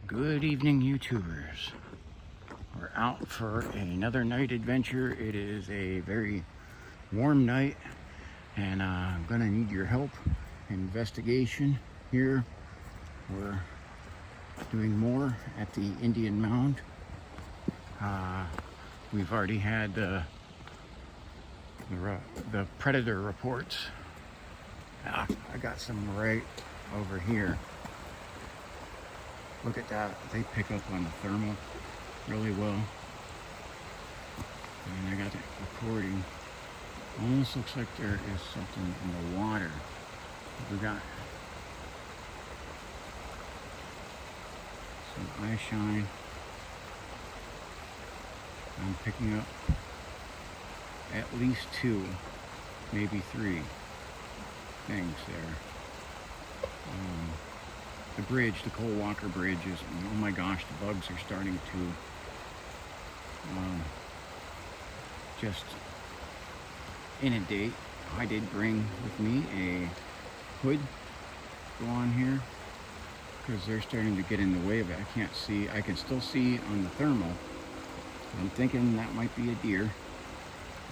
Good evening, YouTubers. We're out for another night adventure. It is a very warm night, and I'm gonna need your help in investigation here. We're doing more at the Indian Mound. We've already had the predator reports. I got some right over here. Look at that. They pick up on the thermal really well. And I got it recording. Almost looks like there is something in the water. We got some eye shine. I'm picking up at least 2, maybe 3 things there. The bridge, the Cole Walker Bridge is, oh my gosh, the bugs are starting to just inundate. I did bring with me a hood to go on here because they're starting to get in the way of it. I can't see, I can still see on the thermal. I'm thinking that might be a deer.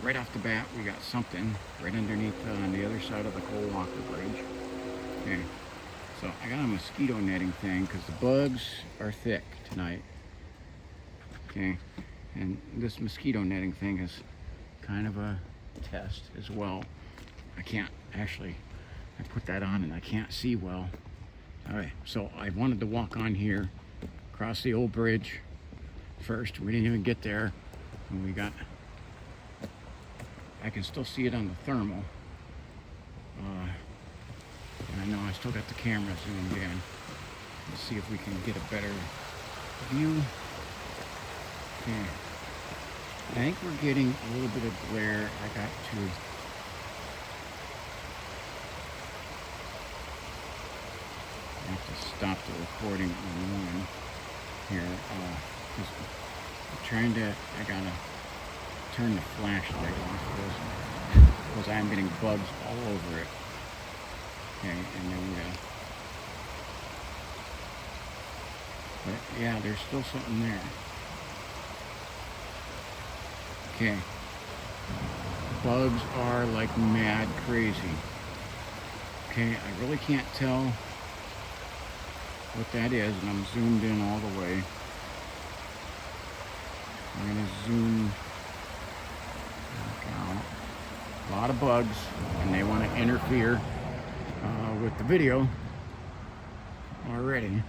Right off the bat, we got something right underneath on the other side of the Cole Walker Bridge. Okay. So I got a mosquito netting thing because the bugs are thick tonight. Okay, and this mosquito netting thing is kind of a test as well. I can't actually, I put that on and I can't see well. All right, so I wanted to walk on here, cross the old bridge first. We didn't even get there, and we got, I can still see it on the thermal. And I know I still got the camera zoomed in. Let's see if we can get a better view. Okay. I think we're getting a little bit of glare. I got to stop the recording on one here. Because I'm trying to, I gotta turn the flashlight off because I'm getting bugs all over it. Okay, and then but yeah, there's still something there. Okay, bugs are like mad crazy. Okay, I really can't tell what that is, and I'm zoomed in all the way. I'm gonna zoom out. A lot of bugs, and they want to interfere with the video already.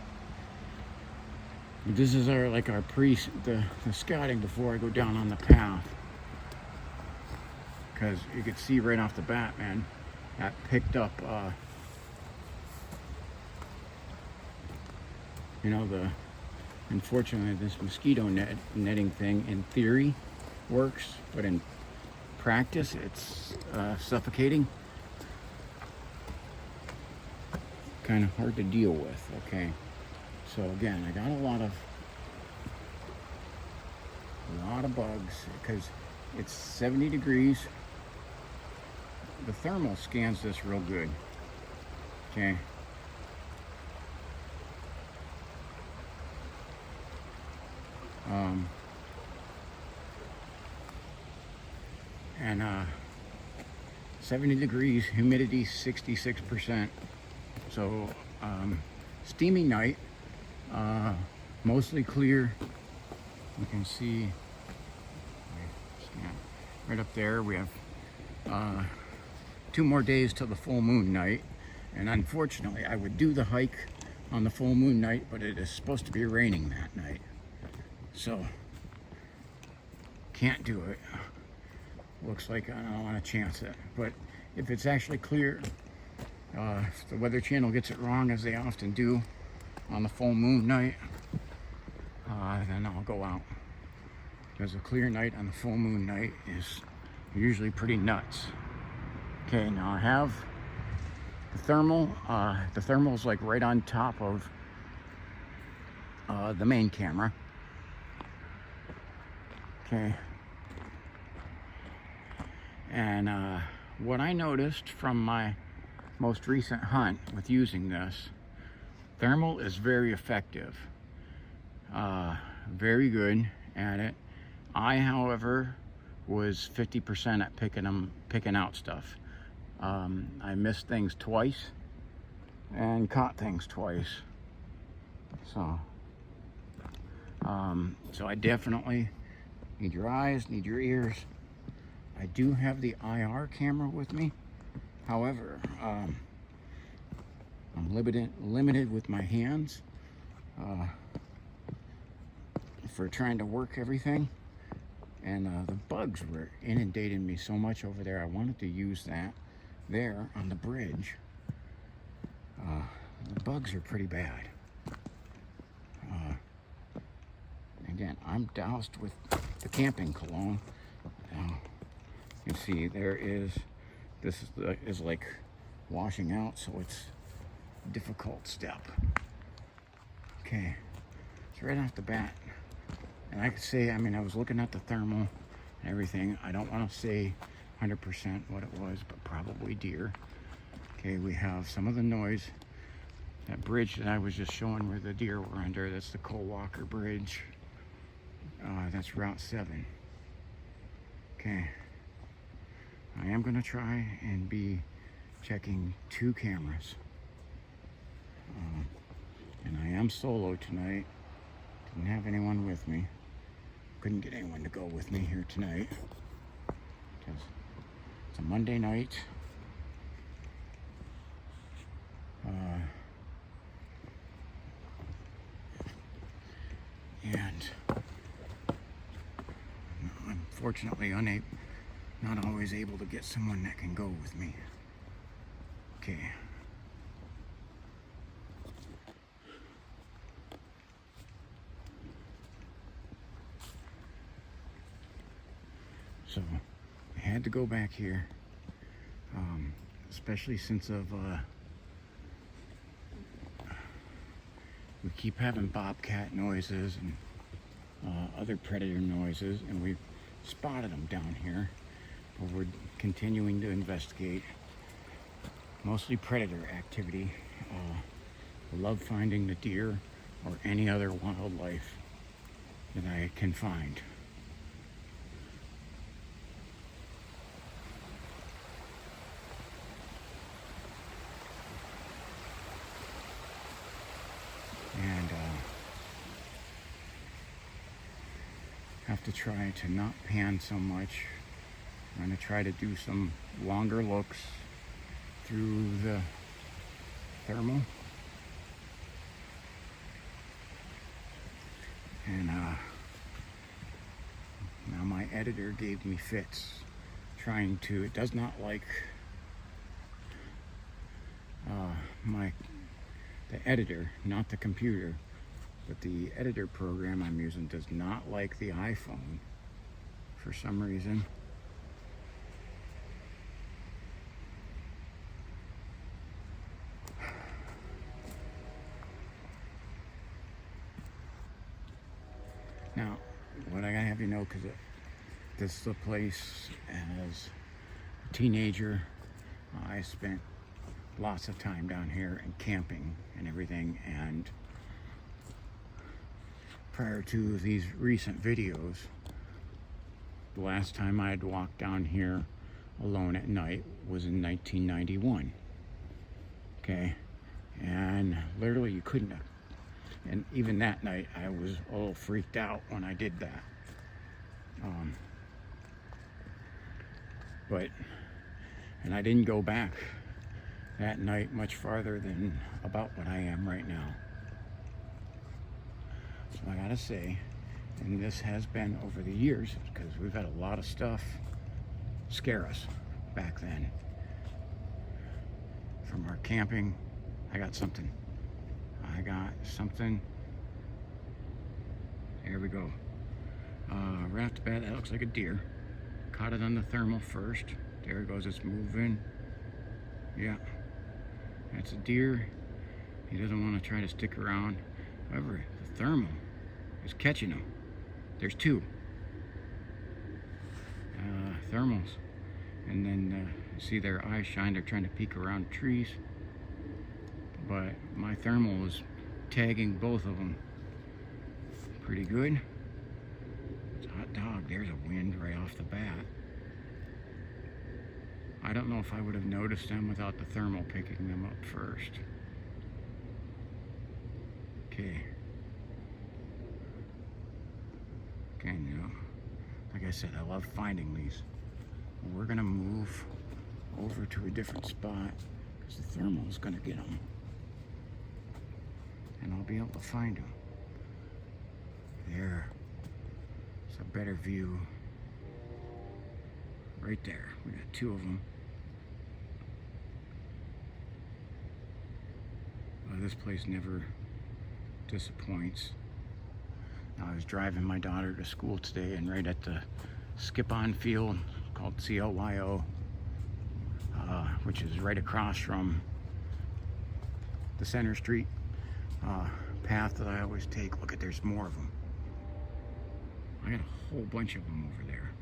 This is our the scouting before I go down on the path, because you could see right off the bat, man, that picked up you know, unfortunately this mosquito netting thing in theory works, but in practice it's suffocating. Kind of hard to deal with. Okay, so again, I got a lot of bugs because it's 70 degrees. The thermal scans this real good. Okay, and 70 degrees, humidity 66%. So steamy night, mostly clear. You can see right up there we have 2 more days till the full moon night, and unfortunately I would do the hike on the full moon night, but it is supposed to be raining that night, so can't do it. Looks like I don't want to chance it, but if it's actually clear, if the Weather Channel gets it wrong, as they often do on the full moon night, then I'll go out. Because a clear night on the full moon night is usually pretty nuts. Okay, now I have the thermal. The thermal's like right on top of the main camera. Okay. And what I noticed from my most recent hunt with using this, thermal is very effective. Very good at it. I, however, was 50% at picking out stuff. I missed things twice and caught things twice. So I definitely need your eyes, need your ears. I do have the IR camera with me. However, I'm limited with my hands for trying to work everything. And the bugs were inundating me so much over there. I wanted to use that there on the bridge. The bugs are pretty bad. Again, I'm doused with the camping cologne. You can see this is like washing out, so it's a difficult step. Okay, so right off the bat, and I could say, I mean, I was looking at the thermal and everything. I don't want to say 100% what it was, but probably deer. Okay, we have some of the noise. That bridge that I was just showing where the deer were under, that's the Cole Walker Bridge. That's Route 7. Okay. I am going to try and be checking 2 cameras. And I am solo tonight. Didn't have anyone with me. Couldn't get anyone to go with me here tonight. Because it's a Monday night. And unfortunately not always able to get someone that can go with me. Okay. So I had to go back here, especially since we keep having bobcat noises and other predator noises, and we've spotted them down here, but we're continuing to investigate. Mostly predator activity. I love finding the deer or any other wildlife that I can find. And have to try to not pan so much. I'm going to try to do some longer looks through the thermal. And now my editor gave me fits trying to, it does not like the editor, not the computer, but the editor program I'm using does not like the iPhone for some reason. Now, what I gotta have you know, because this is the place as a teenager, I spent lots of time down here and camping and everything, and prior to these recent videos, the last time I had walked down here alone at night was in 1991. Okay, and literally you couldn't have. And even that night, I was a little freaked out when I did that. And I didn't go back that night much farther than about what I am right now. So I gotta say, and this has been over the years, because we've had a lot of stuff scare us back then. From our camping, I got something. There we go. Right off the bat, that looks like a deer. Caught it on the thermal first. There it goes, it's moving. Yeah, that's a deer. He doesn't want to try to stick around. However, the thermal is catching him. There's 2 thermals. And then see their eyes shine, they're trying to peek around trees. But my thermal is tagging both of them. pretty good. It's a hot dog. There's a wind right off the bat. I don't know if I would have noticed them without the thermal picking them up first. Okay. Okay, now, like I said, I love finding these. We're gonna move over to a different spot because the thermal is gonna get them. And I'll be able to find them. There. It's a better view. Right there. We got two of them. This place never disappoints. I was driving my daughter to school today, and right at the skip-on field called CLYO, which is right across from the Center Street path that I always take. Look at, there's more of them. I got a whole bunch of them over there.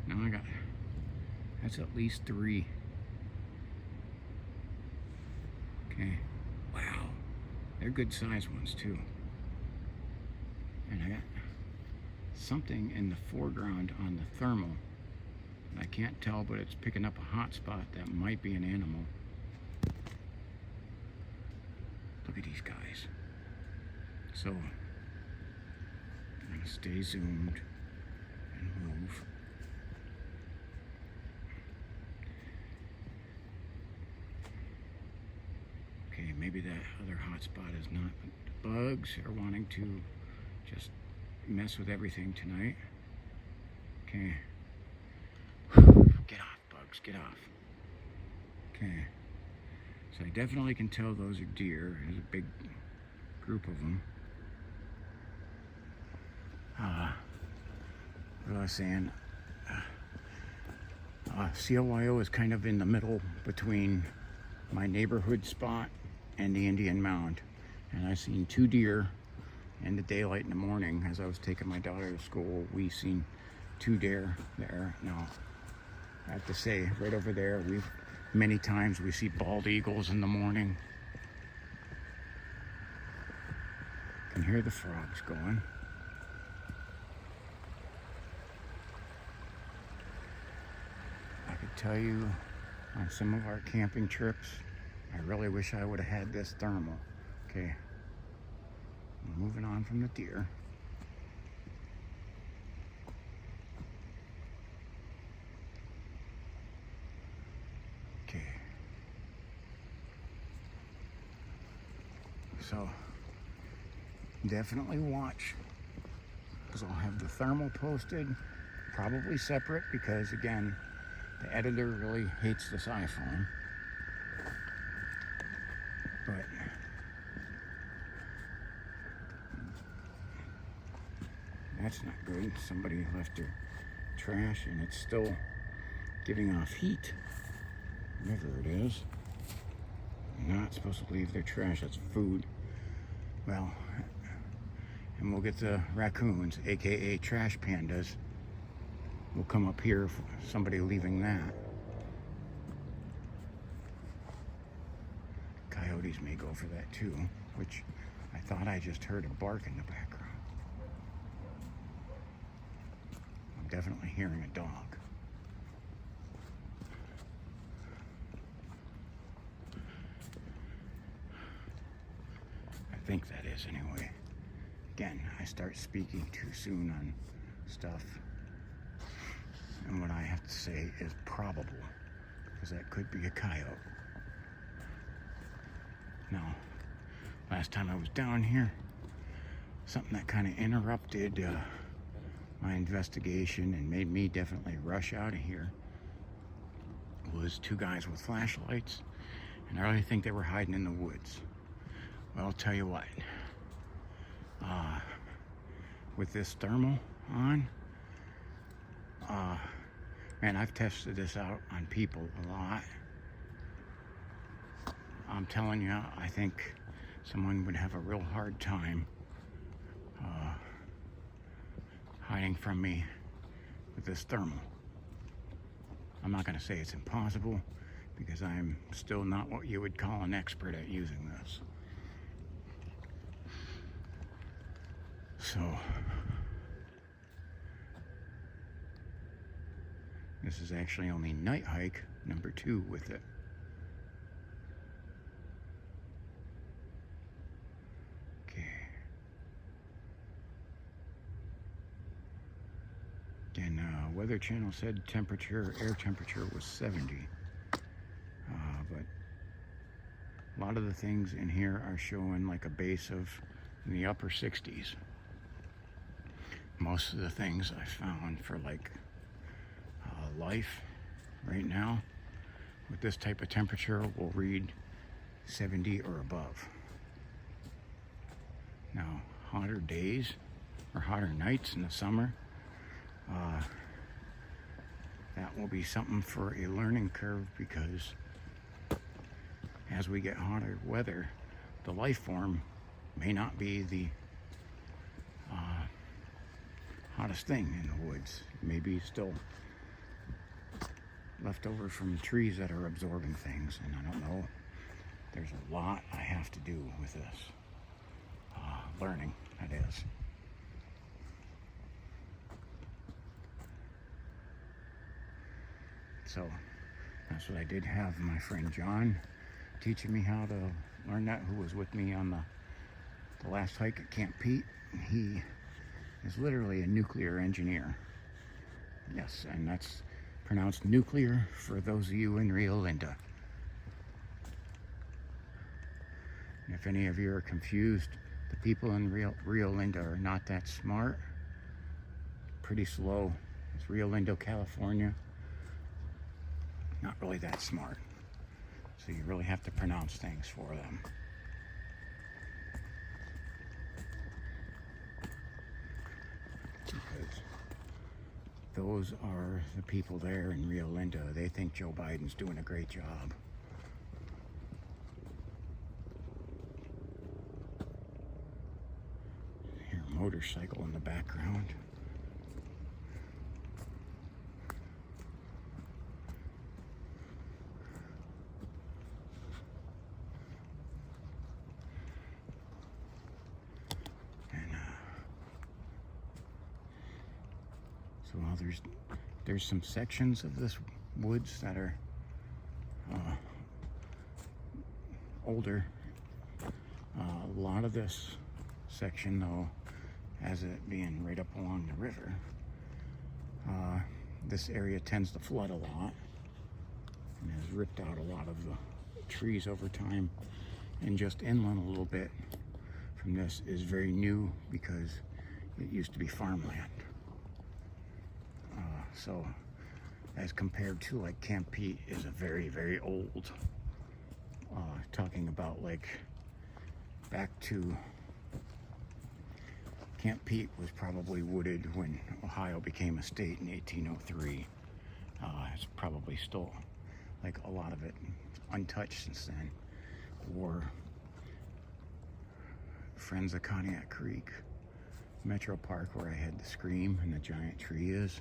Now I got, that's at least 3. Okay, wow, they're good sized ones too. And I got something in the foreground on the thermal. I can't tell, but it's picking up a hot spot that might be an animal. Look at these guys. So, I'm gonna stay zoomed and move. Okay, maybe that other hot spot is not. The bugs are wanting to just mess with everything tonight. Okay. Get off, bugs, get off. Okay. So I definitely can tell those are deer. There's a big group of them. What I was saying, CLYO is kind of in the middle between my neighborhood spot and the Indian Mound. And I seen 2 deer in the daylight in the morning as I was taking my daughter to school. We seen 2 deer there. Now, I have to say, right over there, many times we see bald eagles in the morning. Can hear the frogs going. I could tell you on some of our camping trips, I really wish I would have had this thermal. Okay, I'm moving on from the deer. Okay. So, definitely watch, because I'll have the thermal posted, probably separate, because again, the editor really hates this iPhone. But that's not good. Somebody left their trash and it's still giving off heat. Whatever it is. You're not supposed to leave their trash. That's food. Well, and we'll get the raccoons, aka trash pandas. We'll come up here for somebody leaving that. Coyotes may go for that too, which I thought I just heard a bark in the background. I'm definitely hearing a dog. I think that is anyway. Again, I start speaking too soon on stuff. And what I have to say is probable, because that could be a coyote. Now, last time I was down here, something that kind of interrupted my investigation and made me definitely rush out of here was 2 guys with flashlights, and I really think they were hiding in the woods. Well, I'll tell you what, with this thermal on, man, I've tested this out on people a lot. I'm telling you, I think someone would have a real hard time hiding from me with this thermal. I'm not going to say it's impossible, because I'm still not what you would call an expert at using this. So this is actually only night hike number 2 with it. Okay. And Weather Channel said air temperature was 70. But a lot of the things in here are showing like a base of in the upper 60s. Most of the things I found for like life right now with this type of temperature will read 70 or above. Now, hotter days or hotter nights in the summer, that will be something for a learning curve, because as we get hotter weather, the life form may not be the hottest thing in the woods. Maybe still left over from trees that are absorbing things, and I don't know. There's a lot I have to do with this. Learning, that is. So that's what I did have my friend John teaching me how to learn that, who was with me on the last hike at Camp Pete. He is literally a nuclear engineer. Yes, and that's pronounced nuclear for those of you in Rio Linda. And if any of you are confused, the people in Rio Linda are not that smart. Pretty slow. It's Rio Linda, California. Not really that smart. So you really have to pronounce things for them. Because those are the people there in Rio Linda. They think Joe Biden's doing a great job. Hear a motorcycle in the background. So there's some sections of this woods that are older. A lot of this section, though, as it being right up along the river, this area tends to flood a lot and has ripped out a lot of the trees over time. And just inland a little bit from this is very new, because it used to be farmland. So as compared to like Camp Pete is a very, very old, talking about like back to Camp Pete was probably wooded when Ohio became a state in 1803. It's probably still like a lot of it untouched since then. Or Friends of Cognac Creek, Metro Park, where I had the Scream and the giant tree is.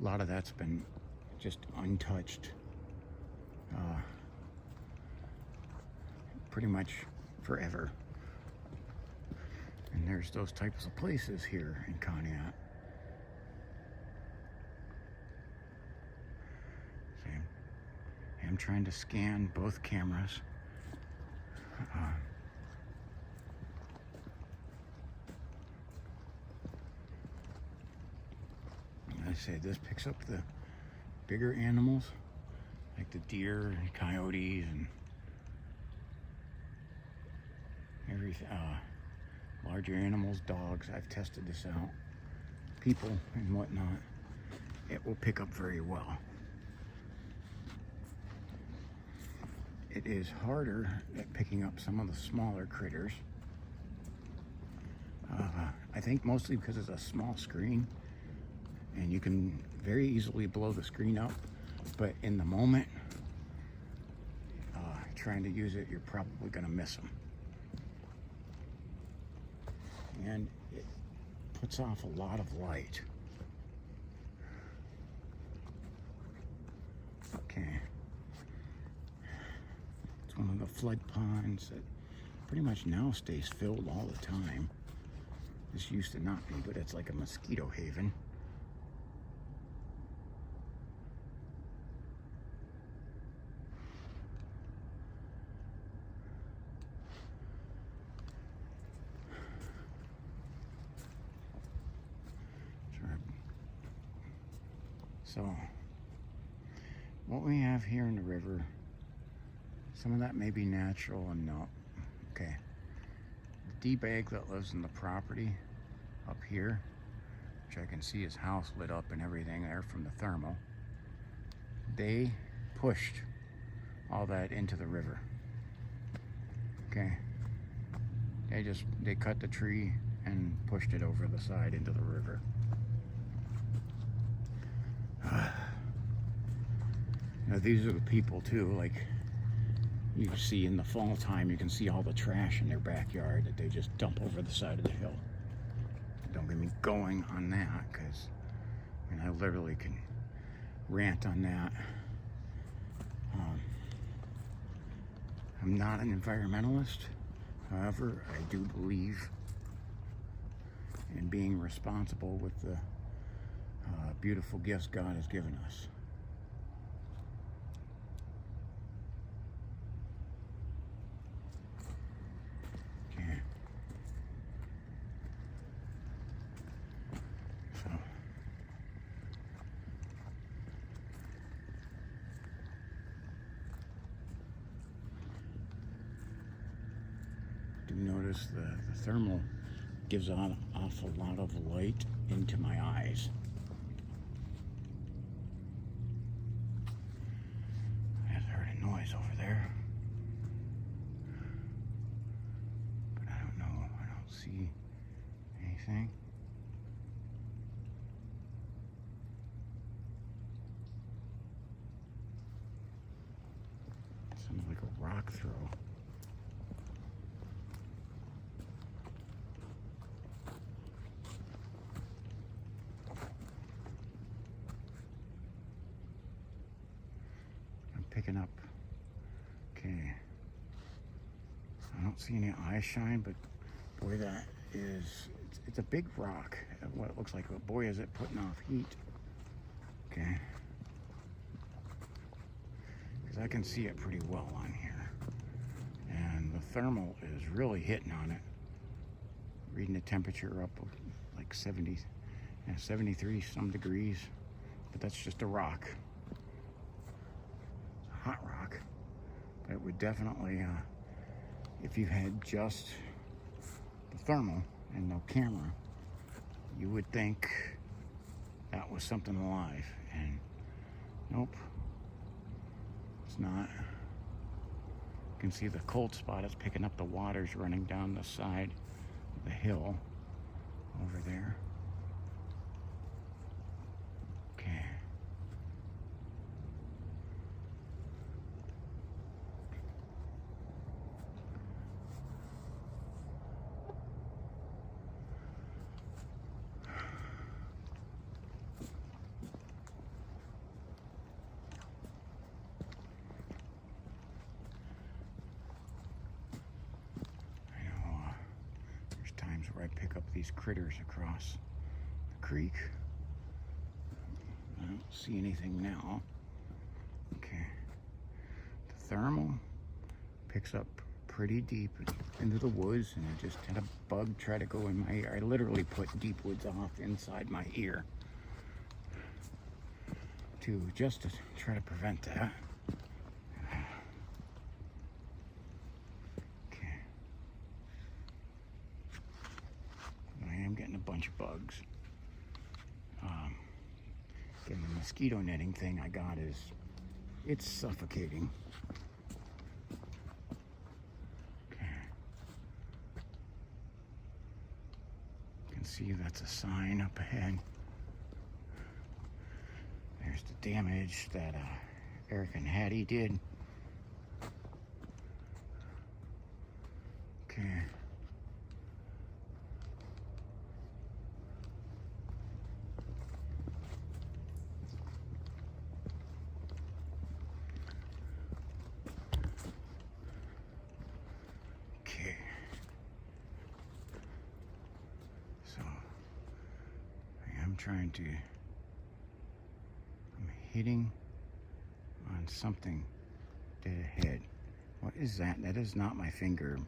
A lot of that's been just untouched pretty much forever. And there's those types of places here in Cognac. See, I'm trying to scan both cameras. I say this picks up the bigger animals, like the deer and coyotes and everything. Larger animals, dogs. I've tested this out. People and whatnot. It will pick up very well. It is harder at picking up some of the smaller critters. I think mostly because it's a small screen, and you can very easily blow the screen up, but in the moment, trying to use it, you're probably going to miss them. And it puts off a lot of light. Okay. It's one of the flood ponds that pretty much now stays filled all the time. This used to not be, but it's like a mosquito haven. So, what we have here in the river, some of that may be natural and not. Okay. The D-bag that lives in the property up here, which I can see his house lit up and everything there from the thermal, they pushed all that into the river. Okay. They cut the tree and pushed it over the side into the river. Now these are the people too, like you can see in the fall time, you can see all the trash in their backyard that they just dump over the side of the hill. Don't get me going on that, because I mean, I literally can rant on that. I'm not an environmentalist, however, I do believe in being responsible with the beautiful gifts God has given us. Okay. So, do notice the thermal gives off a lot of light into my eyes. Over there, but I don't know, I don't see anything. It sounds like a rock throw. I'm picking up. Okay, I don't see any eye shine, but boy, that is, it's a big rock, what it looks like, but boy, is it putting off heat. Okay, because I can see it pretty well on here, and the thermal is really hitting on it, reading the temperature up like 70, 73 some degrees, but that's just a rock, hot rock. It would definitely, if you had just the thermal and no camera, you would think that was something alive, and nope, it's not. You can see the cold spot is picking up the waters running down the side of the hill over there. Okay. Where I pick up these critters across the creek. I don't see anything now. Okay. The thermal picks up pretty deep into the woods, and I just had a bug try to go in my ear. I literally put deep woods off inside my ear to try to prevent that. Getting a bunch of bugs. Again, the mosquito netting thing I got it's suffocating. Okay. You can see that's a sign up ahead. There's the damage that Eric and Hattie did. Okay. I'm hitting on something dead ahead. What is that? That is not my finger.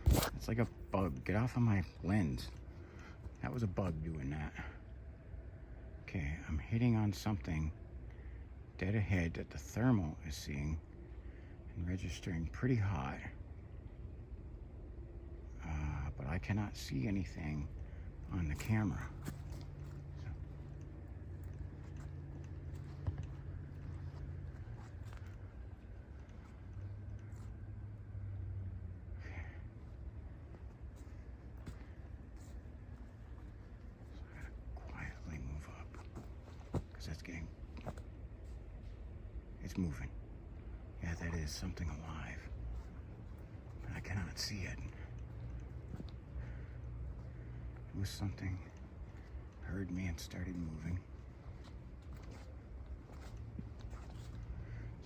It's like a bug. Get off of my lens. That was a bug doing that. Okay, I'm hitting on something dead ahead that the thermal is seeing and registering pretty hot. But I cannot see anything on the camera. It's moving. Yeah, that is something alive. But I cannot see it. It was something heard me and started moving.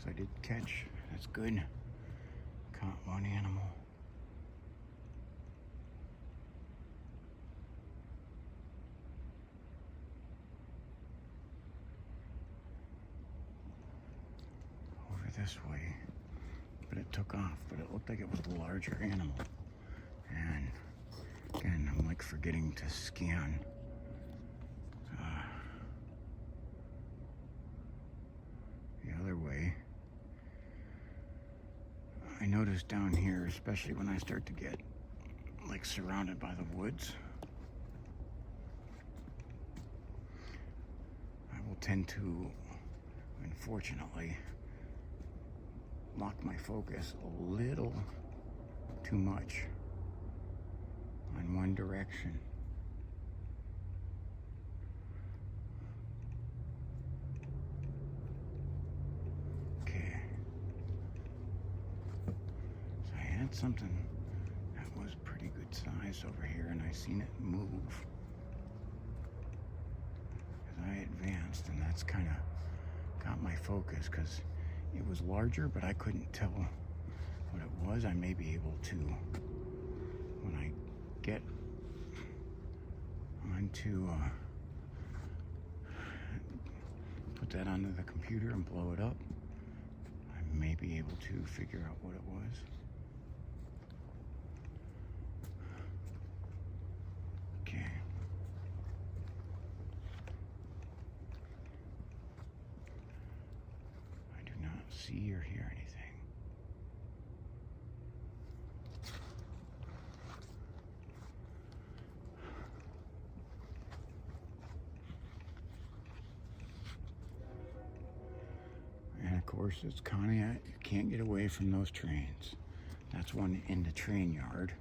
So I did catch. That's good. Caught one animal. This way, but it took off, but it looked like it was a larger animal. And again, I'm like forgetting to scan the other way. I noticed down here, especially when I start to get like surrounded by the woods, I will tend to, unfortunately, lock my focus a little too much on one direction. Okay. So I had something that was pretty good size over here, and I seen it move as I advanced, and that's kind of got my focus because it was larger, but I couldn't tell what it was. I may be able to, when I get onto, put that onto the computer and blow it up, I may be able to figure out what it was. Okay. See or hear anything. And of course, it's Conneaut. You can't get away from those trains. That's one in the train yard.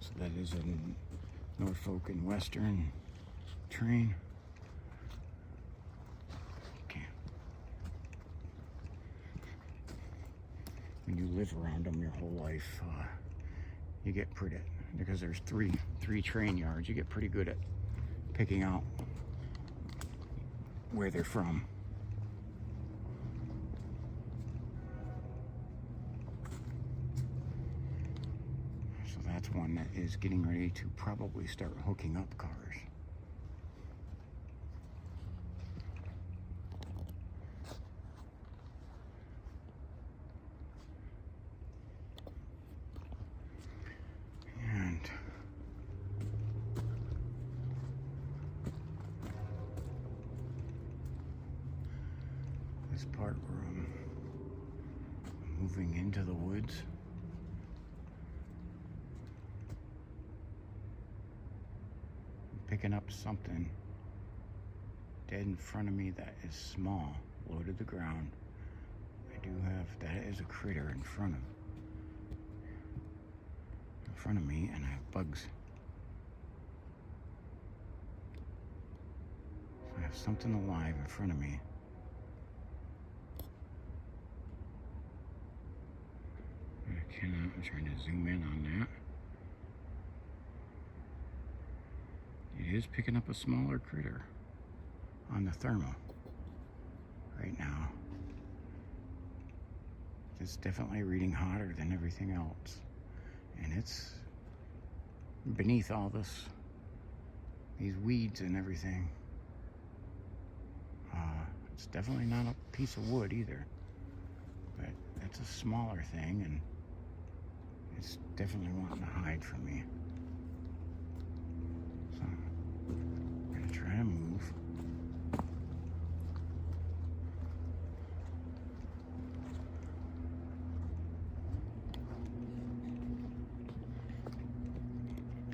So that is a Norfolk and Western train. When you live around them your whole life, you get pretty, because there's three train yards, you get pretty good at picking out where they're from. So that's one that is getting ready to probably start hooking up cars. This part where I'm moving into the woods. I'm picking up something dead in front of me that is small, low to the ground. I do have, that is a critter in front of me, and I have bugs. So I have something alive in front of me. I'm trying to zoom in on that. It is picking up a smaller critter on the thermal right now. It's definitely reading hotter than everything else. And it's beneath all this these weeds and everything. It's definitely not a piece of wood either, but it's a smaller thing, and it's definitely wanting to hide from me. So I'm gonna try to move.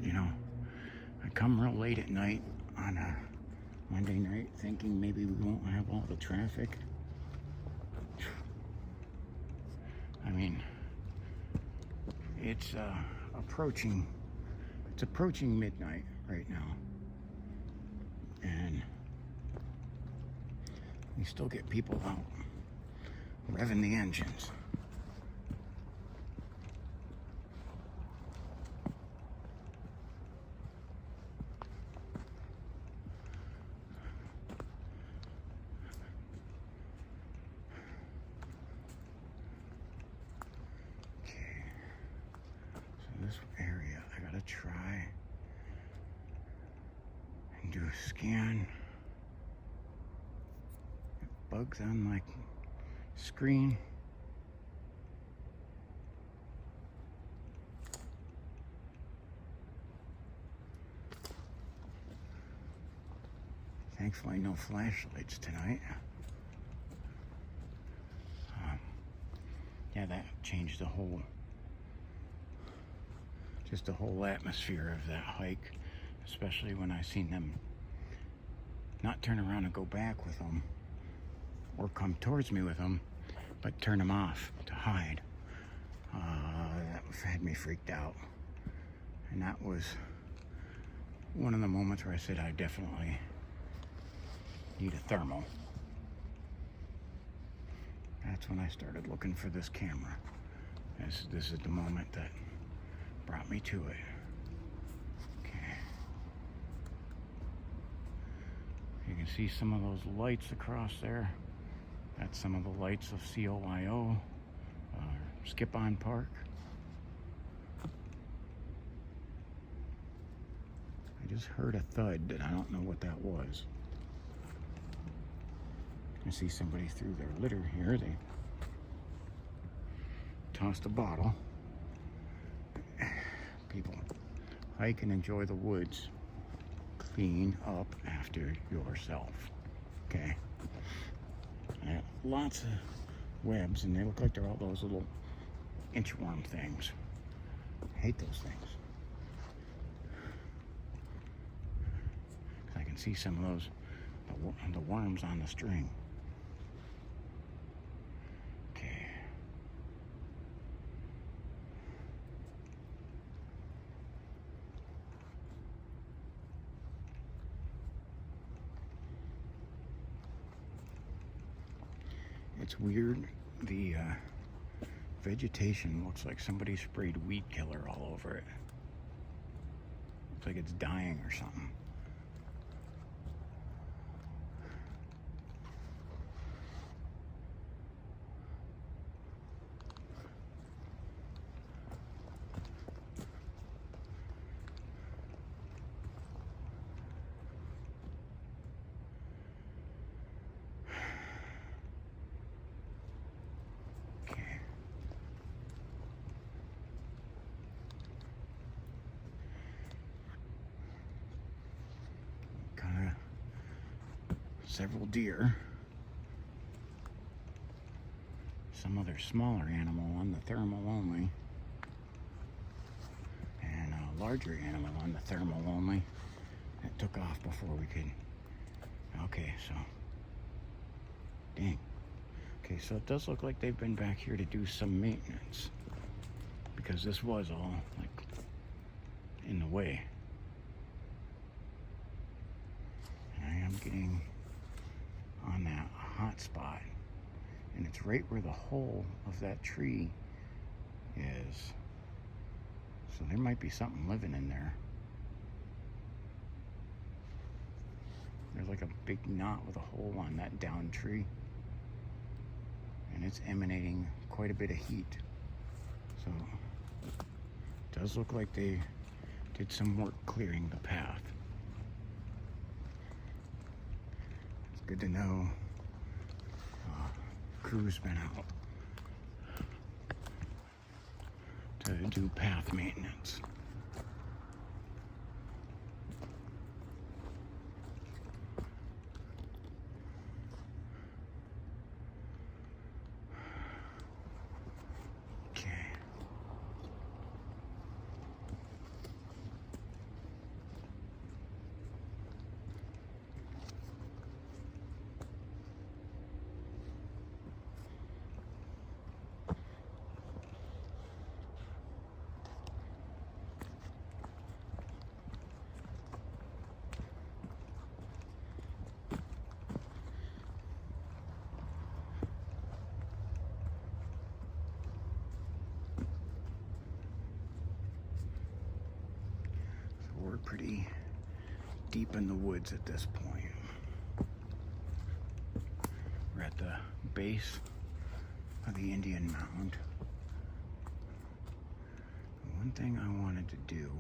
You know, I come real late at night on a Monday night thinking maybe we won't have all the traffic. I mean, it's approaching midnight right now, and we still get people out revving the engines. This area, I gotta try and do a scan. Bugs on my screen. Thankfully, no flashlights tonight. Yeah, that changed the whole atmosphere of that hike, especially when I seen them not turn around and go back with them or come towards me with them, but turn them off to hide. That had me freaked out, and that was one of the moments where I said I definitely need a thermal. That's when I started looking for this camera. This is the moment that brought me to it. Okay. You can see some of those lights across there. That's some of the lights of COIO, Skip-On Park. I just heard a thud, and I don't know what that was. I see somebody threw their litter here. They tossed a bottle. People hike and enjoy the woods. Clean up after yourself. Okay? Lots of webs, and they look like they're all those little inchworm things. I hate those things. I can see some of those, the worms on the string. Okay. It's weird. The vegetation looks like somebody sprayed weed killer all over it. Looks like it's dying or something. Several deer, some other smaller animal on the thermal only, and a larger animal on the thermal only. It took off before we could. Okay, so dang. Okay, so it does look like they've been back here to do some maintenance, because this was all like in the way. I am getting on that hot spot, and it's right where the hole of that tree is, so there might be something living in there. There's like a big knot with a hole on that down tree, and it's emanating quite a bit of heat, so it does look like they did some work clearing the path. Good to know. Crew's been out to do path maintenance. We're pretty deep in the woods at this point. We're at the base of the Indian Mound. One thing I wanted to do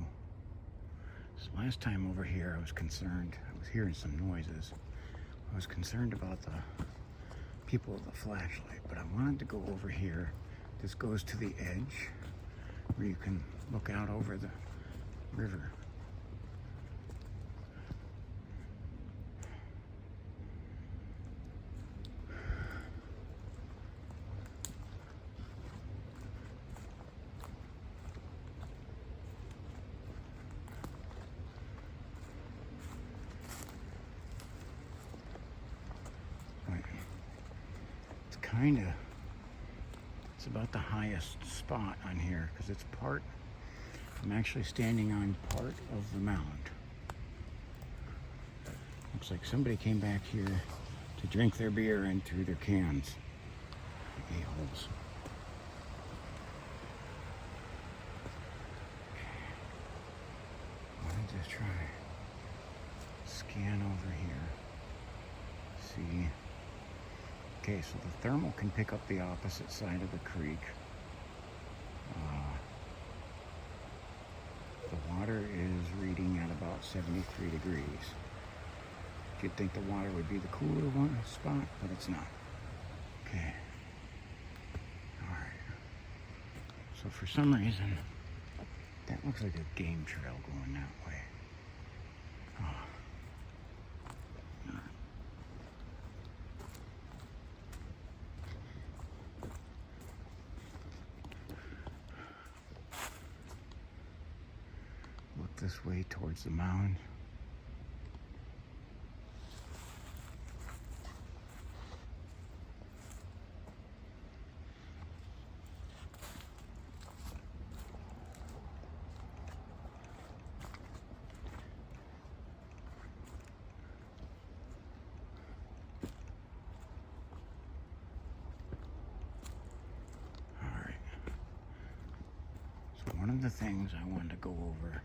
is last time over here I was concerned, I was hearing some noises. I was concerned about the people with the flashlight, but I wanted to go over here. This goes to the edge where you can look out over the river. It's about the highest spot on here because it's I'm actually standing on part of the mound. Looks like somebody came back here to drink their beer and threw their cans. A-holes. Let me just try scan over here. See. Okay, so the thermal can pick up the opposite side of the creek. The water is reading at about 73 degrees. You'd think the water would be the cooler one spot, but it's not. Okay. Alright. So for some reason, that looks like a game trail going that way. This way towards the mound. All right. So one of the things I wanted to go over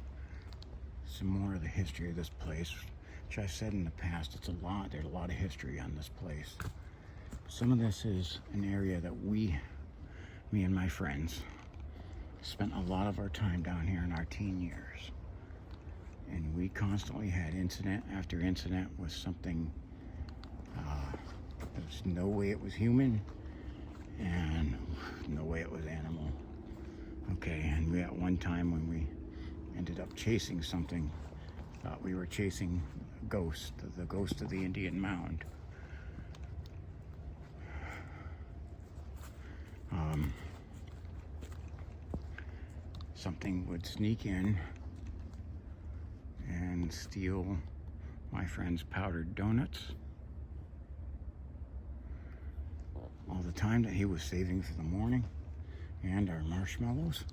some more of the history of this place, which I said in the past, there's a lot of history on this place. Some of this is an area that me and my friends, spent a lot of our time down here in our teen years. And we constantly had incident after incident with something, there's no way it was human and no way it was animal. Okay, and we at one time when we ended up chasing something. Thought we were chasing a ghost, the ghost of the Indian Mound. Something would sneak in and steal my friend's powdered donuts. All the time that he was saving for the morning, and our marshmallows.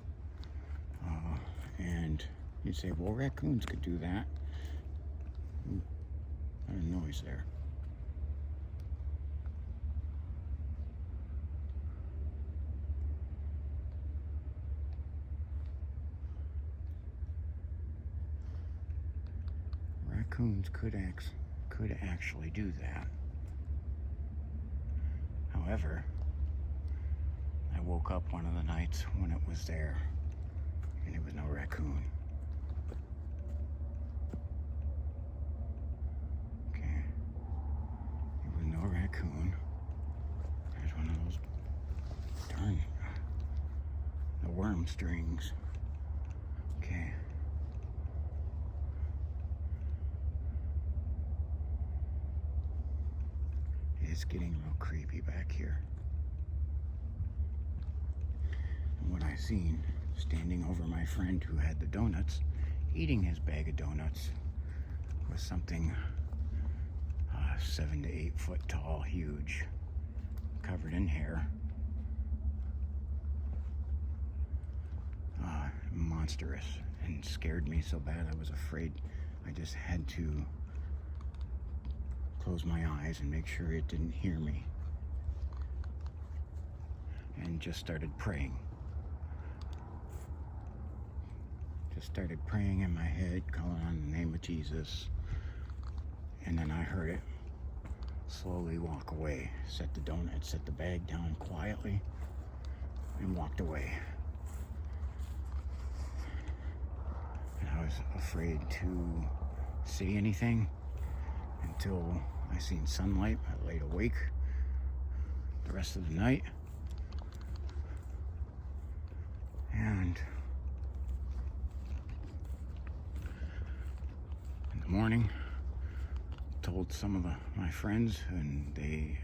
And you'd say, well, raccoons could do that. A noise there. Raccoons could actually do that. However, I woke up one of the nights when it was there, and it was no raccoon. Okay. some strings. Okay. It's getting real creepy back here. And what I seen, standing over my friend who had the donuts, eating his bag of donuts, was something 7 to 8 foot tall, huge, covered in hair. Monstrous, and scared me so bad I was afraid. I just had to close my eyes and make sure it didn't hear me, and just started praying. Just started praying in my head, calling on the name of Jesus, and then I heard it slowly walk away. Set the bag down quietly, and walked away. And I was afraid to say anything until I seen sunlight. I laid awake the rest of the night, and in the morning told some of my friends, and they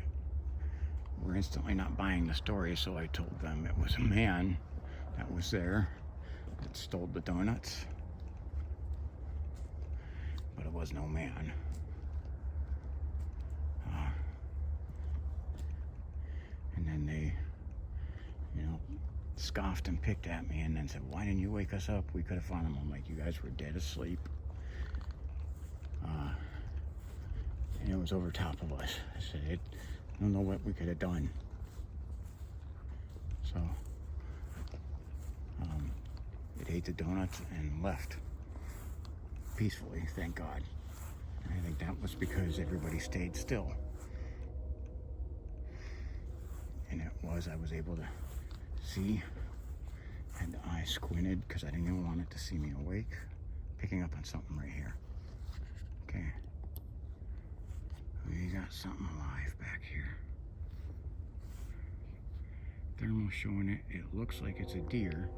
were instantly not buying the story, so I told them it was a man that was there that stole the donuts, but it was no man. And then they, scoffed and picked at me, and then said, "Why didn't you wake us up? We could have found him." I'm like, "You guys were dead asleep. And it was over top of us." I said, "I don't know what we could have done." So, it ate the donuts and left peacefully, thank God. And I think that was because everybody stayed still. And I was able to see, had the eyes squinted because I didn't even want it to see me awake, picking up on something right here. Okay. We got something alive back here. Thermal showing it. It looks like it's a deer.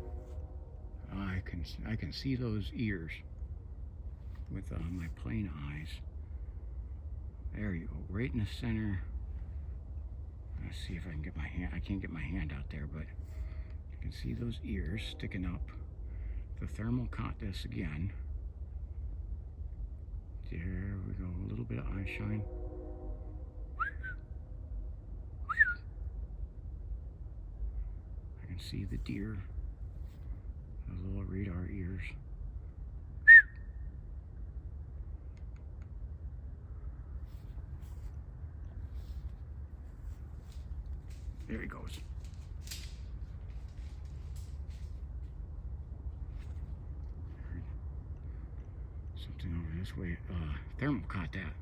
I can see those ears with my plain eyes. There you go, right in the center. Let's see if I can get my hand. I can't get my hand out there, but you can see those ears sticking up. The thermal caught this again. There we go, a little bit of eye shine. I can see the deer, those little radar ears. There he goes. Something over this way. Thermal caught that.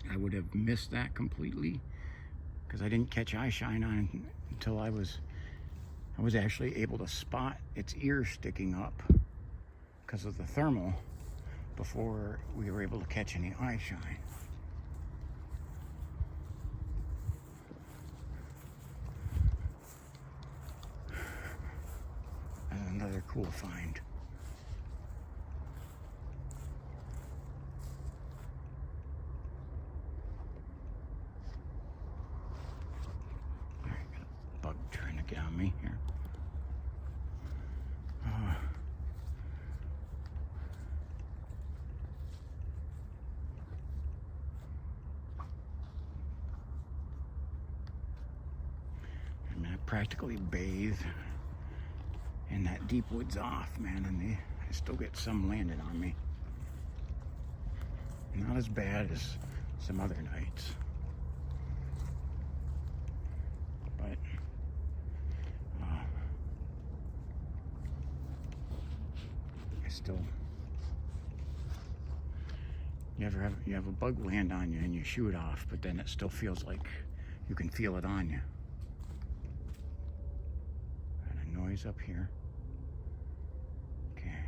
I would have missed that completely because I didn't catch eye shine on it until I was actually able to spot its ears sticking up because of the thermal before we were able to catch any eye shine. And another cool find. Bug trying to get on me here. I mean, I practically bathe in that deep woods off, man, and I still get some landing on me. Not as bad as some other nights, but I still. You have a bug land on you and you shoo it off, but then it still feels like you can feel it on you. And a noise up here. Okay.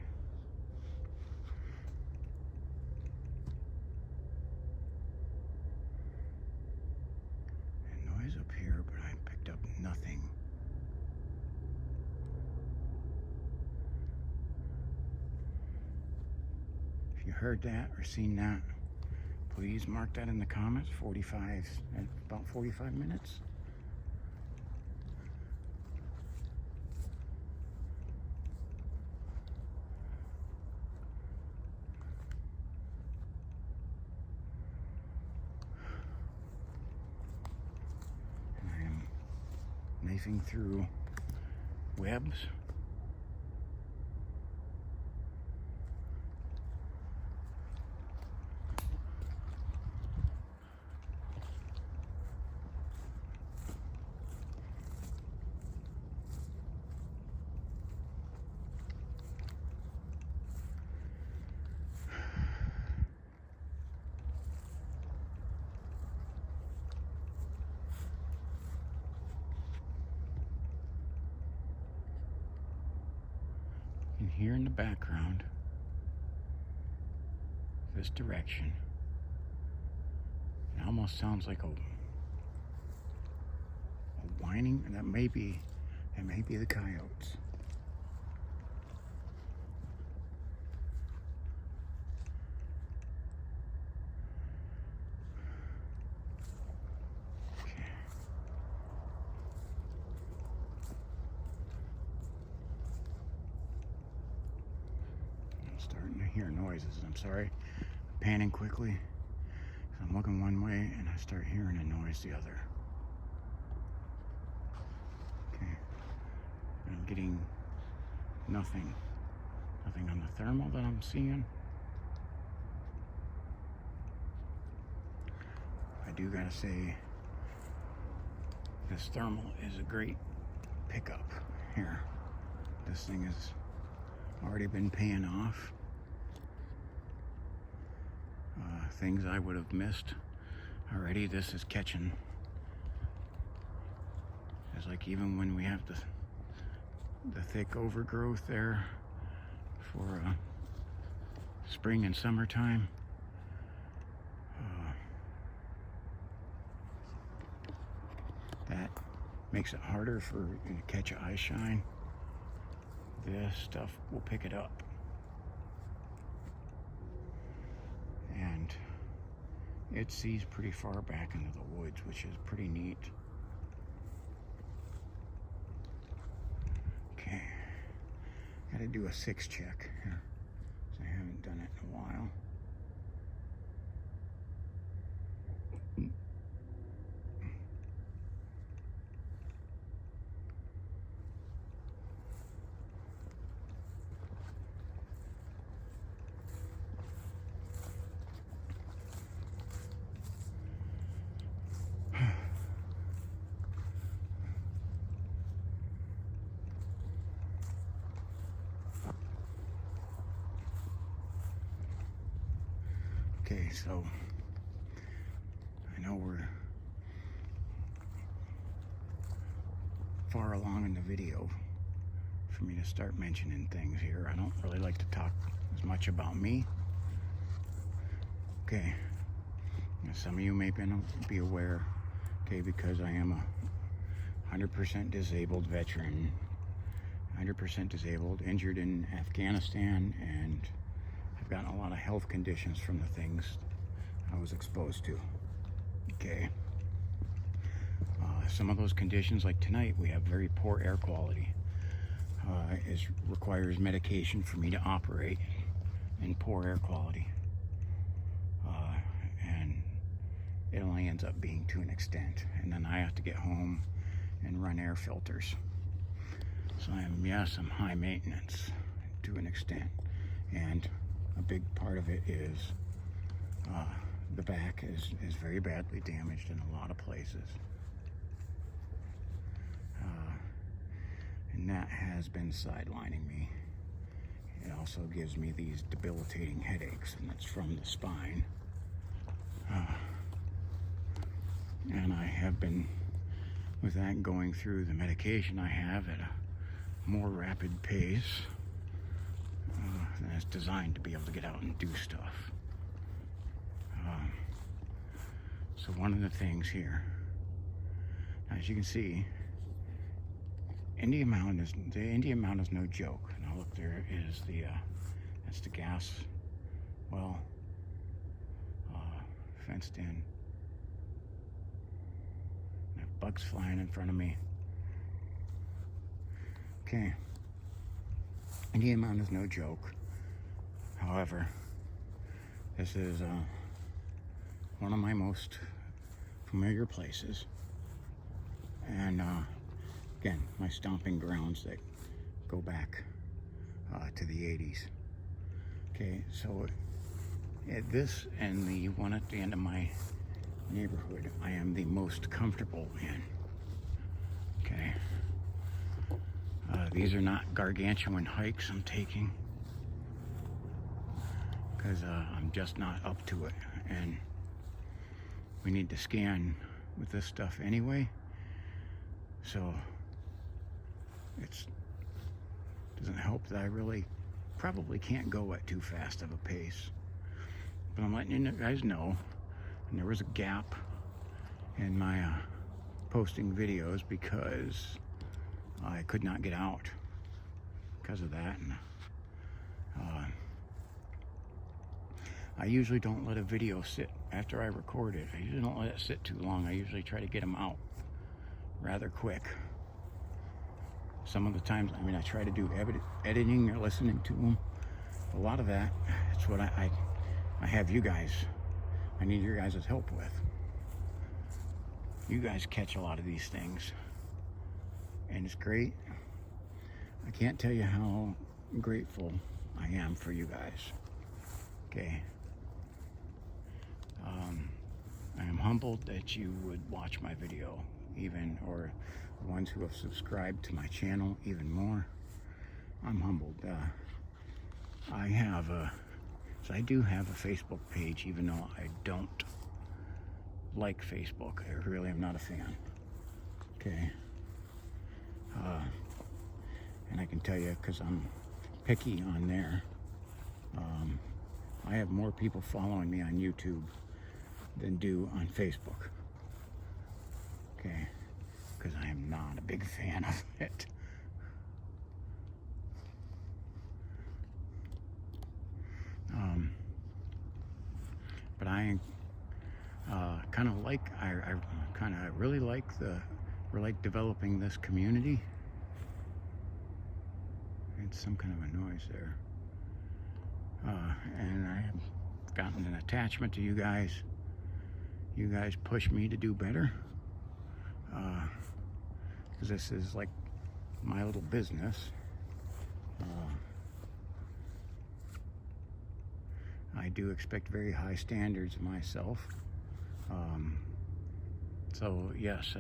A noise up here, but I picked up nothing. heard that or seen that, please mark that in the comments. About 45 minutes. And I am knifing through webs. And here in the background, this direction, it almost sounds like a whining, and that may be the coyotes. Starting to hear noises. I'm sorry. Panning quickly. I'm looking one way and I start hearing a noise the other. Okay. I'm getting nothing on the thermal that I'm seeing. I do gotta say, this thermal is a great pickup here. This thing has already been paying off. Things I would have missed already, this is catching. It's like even when we have the thick overgrowth there for spring and summertime, that makes it harder for you to catch an eye shine. This stuff will pick it up. And it sees pretty far back into the woods, which is pretty neat. Okay, gotta do a 6 check here, so I haven't done it in a while. Okay, so I know we're far along in the video for me to start mentioning things here. I don't really like to talk as much about me. Okay, now some of you may be aware, okay, because I am a 100% disabled veteran, 100% disabled, injured in Afghanistan, and I've gotten a lot of health conditions from the things I was exposed to. Okay. Some of those conditions, like tonight, we have very poor air quality. It requires medication for me to operate in poor air quality. And it only ends up being to an extent. And then I have to get home and run air filters. So I'm high maintenance to an extent. And a big part of it is the back is very badly damaged in a lot of places. And that has been sidelining me. It also gives me these debilitating headaches, and that's from the spine. And I have been, with that, going through the medication I have at a more rapid pace. And it's designed to be able to get out and do stuff. So one of the things here, as you can see, the Indian Mound is no joke. Now look, there is that's the gas well fenced in. I have bugs flying in front of me. Okay. Indian Mound is no joke. However, this is one of my most familiar places. And again, my stomping grounds that go back to the 80s. Okay, so at this and the one at the end of my neighborhood, I am the most comfortable in. Okay. These are not gargantuan hikes I'm taking, because I'm just not up to it, and we need to scan with this stuff anyway, so it doesn't help that I really probably can't go at too fast of a pace. But I'm letting you guys know, and there was a gap in my posting videos because I could not get out because of that. And I usually don't let a video sit after I record it. I usually don't let it sit too long. I usually try to get them out rather quick. Some of the times, I mean, I try to do editing or listening to them. A lot of that, it's what I have you guys, I need your guys' help with. You guys catch a lot of these things, and it's great. I can't tell you how grateful I am for you guys. Okay. I am humbled that you would watch my video, even, or the ones who have subscribed to my channel even more. I'm humbled. I do have a Facebook page, even though I don't like Facebook. I really am not a fan. Okay. And I can tell you, because I'm picky on there, I have more people following me on YouTube than do on Facebook. Okay. Because I am not a big fan of it. But I kind of like, I kind of really like developing this community. It's some kind of a noise there. And I have gotten an attachment to you guys. You guys push me to do better. Because this is like my little business. I do expect very high standards of myself. So yes,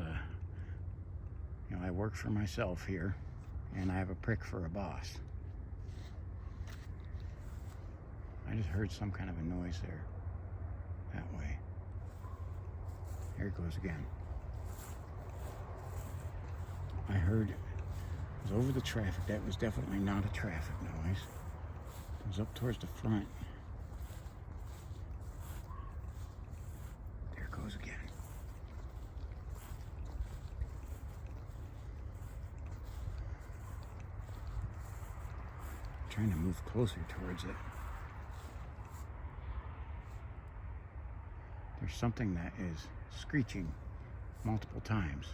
you know, I work for myself here, and I have a prick for a boss. I just heard some kind of a noise there, that way. There it goes again. I heard it was over the traffic. That was definitely not a traffic noise. It was up towards the front. There it goes again. I'm trying to move closer towards it. There's something that is screeching multiple times,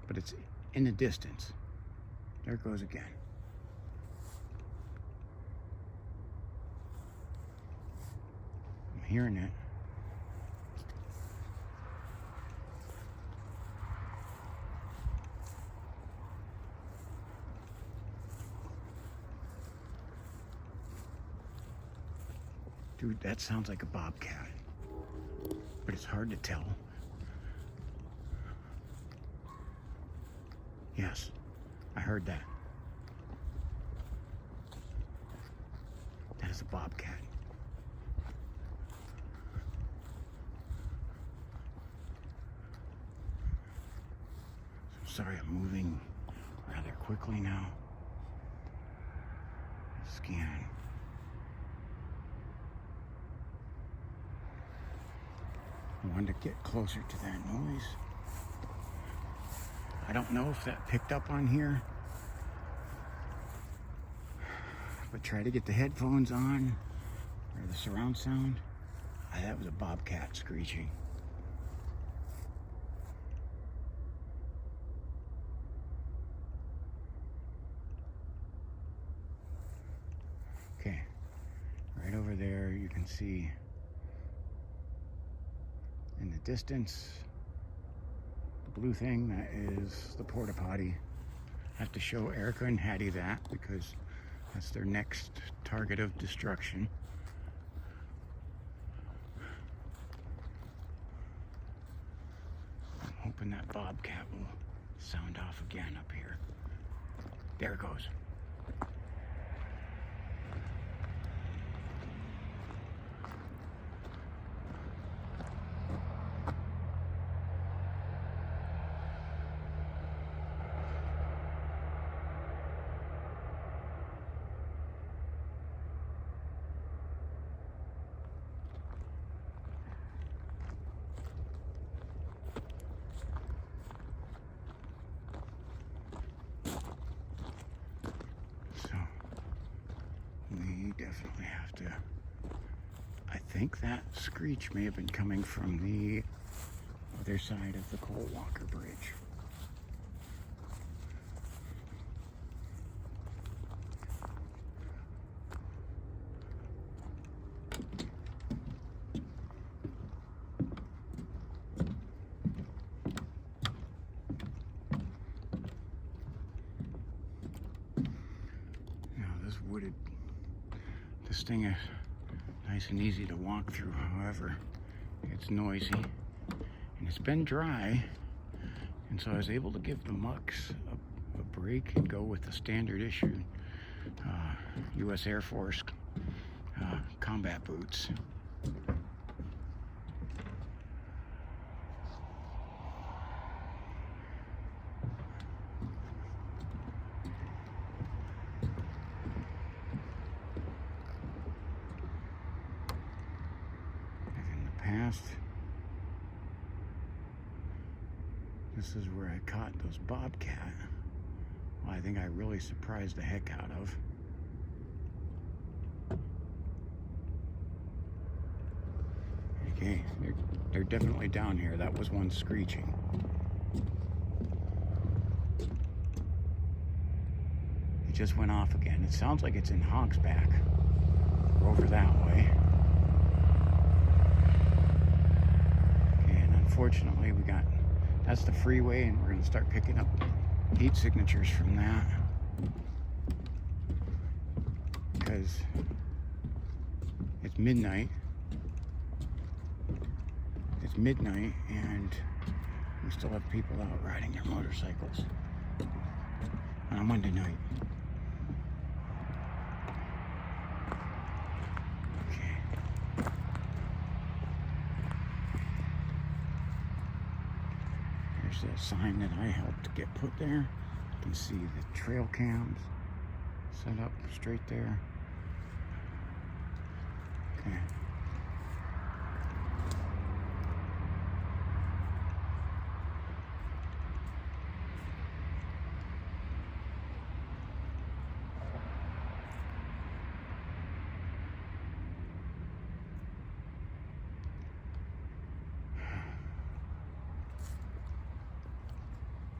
but it's in the distance. There it goes again. I'm hearing it. Dude, that sounds like a bobcat, but it's hard to tell. Yes, I heard that. That is a bobcat. So sorry, I'm moving rather quickly now. Scan. I wanted to get closer to that noise. I don't know if that picked up on here, but try to get the headphones on or the the surround sound. That was a bobcat screeching. Okay, right over there you can see in the distance the blue thing. That is the porta potty. I have to show Erica and Hattie that because that's their next target of destruction. I'm hoping that bobcat will sound off again up here. There it goes. We definitely have to. I think that screech may have been coming from the other side of the Coal Walker Bridge. Now this thing is nice and easy to walk through. However, it's noisy and it's been dry, and so I was able to give the mucks a break and go with the standard issue U.S. Air Force combat boots. This is where I caught those bobcat. Well, I think I really surprised the heck out of. Okay, they're definitely down here. That was one screeching. It just went off again. It sounds like it's in Hog's Back. We're over that way. Okay, and unfortunately that's the freeway, and we're going to start picking up heat signatures from that because it's midnight. It's midnight and we still have people out riding their motorcycles on a Monday night. There's a sign that I helped get put there. You can see the trail cams set up straight there. Okay.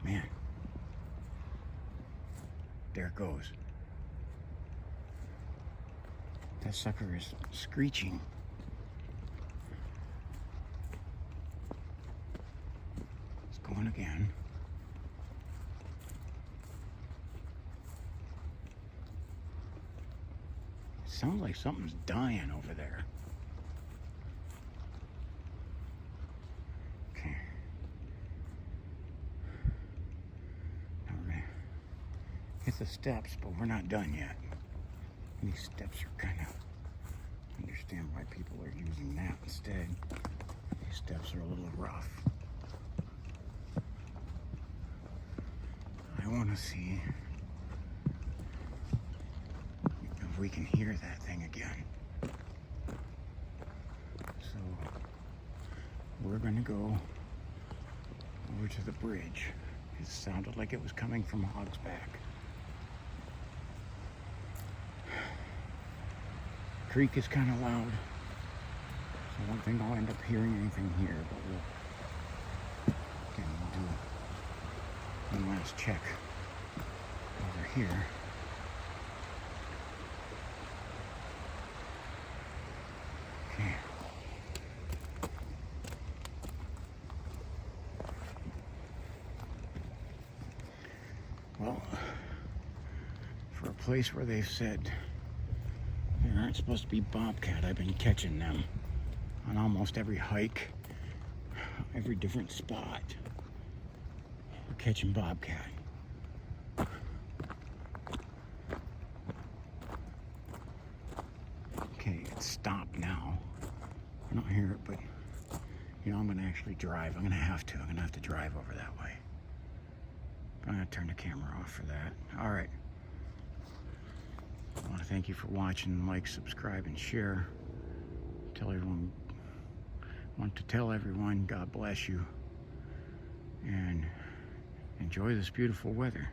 Man, there it goes. That sucker is screeching. It's going again. It sounds like something's dying over there. Hit the steps, but we're not done yet. And these steps are kind of, I understand why people are using that instead. These steps are a little rough. I want to see if we can hear that thing again. So we're going to go over to the bridge. It sounded like it was coming from Hog's Back. Creek is kind of loud. So I don't think I'll end up hearing anything here, but we'll do one last check over here. Okay. Well, for a place where they've said there aren't supposed to be bobcat, I've been catching them on almost every hike, every different spot. We're catching bobcat. Okay, it's stopped now. I don't hear it, but you know, I'm gonna actually drive. I'm gonna have to drive over that way. But I'm gonna turn the camera off for that. All right. I want to thank you for watching. Like, subscribe, and share. Want to tell everyone, God bless you, and enjoy this beautiful weather.